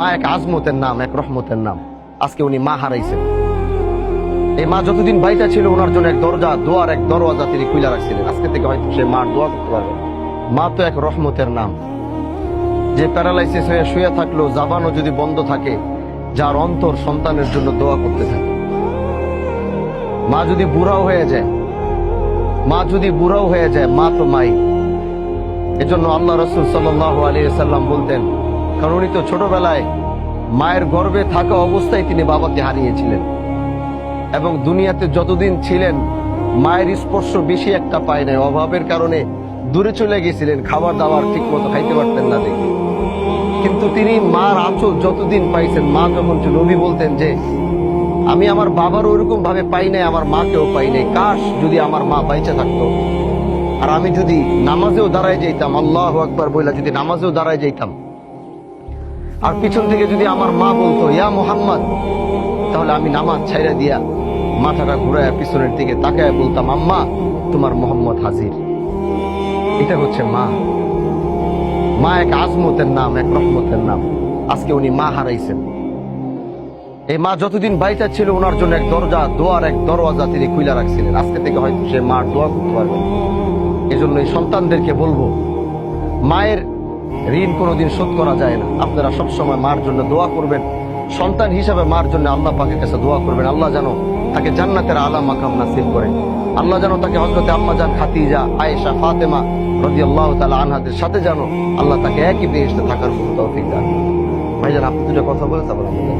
মা এক আজমতের নাম, এক রহমতের নাম। আজকে উনি মা হারাইছেন। এই মা যতদিন বাইটা ছিল ওনার জন্য এক দরজা, দোয়ার এক দরওয়াজা তিনি খুলে রাখছিলেন। আজকে থেকে হয়তো সে মার দোয়া করতে পারবে। মা তো এক রহমতের নাম। যে প্যারালাইসিস হয়ে শুয়ে থাকলেও জাবানও যদি বন্ধ থাকে, যার অন্তর সন্তানের জন্য দোয়া করতে থাকে। মা যদি বুড়াও হয়ে যায়, মা তো মাই। এজন্য আল্লাহ রাসূল সাল্লাল্লাহু আলাইহি ওয়াসাল্লাম বলতেন, কারণ উনি তো ছোটবেলায় মায়ের গর্ভে থাকা অবস্থায় তিনি বাবাকে হারিয়েছিলেন, এবং দুনিয়াতে যতদিন ছিলেন মায়ের স্পর্শ বেশি একটা পায় নাই। অভাবের কারণে দূরে চলে গেছিলেন, খাবার দাবার ঠিক মতো খাইতে পারতেন না দেখে। কিন্তু তিনি মার আঁচল যতদিন পাইছেন, মা যখন নবী বলতেন যে আমি আমার বাবার ওইরকম ভাবে পাই নাই, আমার মাকেও পাই নাই। কাশ যদি আমার মা বাইচা থাকতো, আর আমি যদি নামাজেও দাঁড়ায় যাইতাম, আল্লাহু আকবার বইলা যদি নামাজেও দাঁড়ায় যাইতাম, আর পিছন থেকে যদি আমার মা বলতো ইয়া মুহাম্মদ, তাহলে আমি নামাজ ছাইরা দিয়া মাথাটা ঘুরায় পিছনের দিকে তাকায় বলতাম, আম্মা তোমার মোহাম্মদ হাজির। এটা হচ্ছে মা। মা এক আজমতের নাম, এক রহমতের নাম। আজকে উনি মা হারাইছেন। এই মা যতদিন বাইটা ছিল ওনার জন্য এক দরজা, দোয়ার এক দরওয়াজা তিনি খুলে রাখছিলেন। আজকে থেকে হয়তো সে মার দোয়া করতে পারবে। এজন্য এই সন্তানদেরকে বলবো, মায়ের ঋণ কোনোদিন শোধ করা যায় না। আপনারা সবসময় মার জন্য দোয়া করবেন। সন্তান হিসাবে মার জন্য আল্লাহ পাকের কাছে দোয়া করবেন, আল্লাহ যেন তাকে জান্নাতের আলা মাকাম নাসিব করে। আল্লাহ যেন তাকে হযরতে আম্মা জান খাদিজা, আয়েশা, ফাতেমা রাদিয়াল্লাহু তাআলা আনহাদের সাথে যেন আল্লাহ তাকে একই বেহেশতে থাকার মতো তৌফিক দান। ভাইজান, আপনি দুটো কথা বলে তারপর আমি যাই।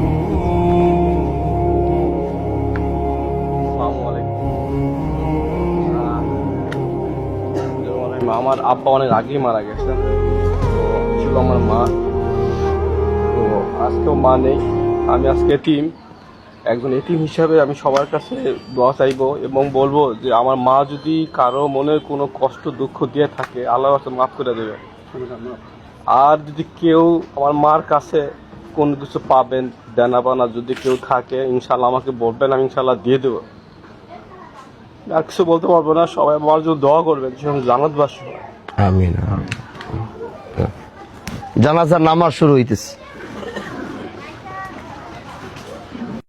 আমার আব্বা অনেক আগেই মারা গেছেন, তো ছিল আমার মা। তো আজকেও মা নেই, আমি আজকে এতিম। একজন এতিম হিসাবে আমি সবার কাছে দোয়া চাইবো এবং বলবো যে আমার মা যদি কারো মনে কোনো কষ্ট দুঃখ দিয়ে থাকে, আল্লাহর কাছে মাফ করে দেবে। আর যদি কেউ আমার মার কাছে কোনো কিছু পাবেন, দেনা পানা যদি কেউ থাকে, ইনশাল্লাহ আমাকে বলবেন, আমি ইনশাল্লাহ দিয়ে দেবো। আর কিছু বলতে পারবো না। সবাই আমার জন্য দোয়া করবেন, জান্নাতবাসী। আমিন। জানাজার নামাজ শুরু হইতেছে।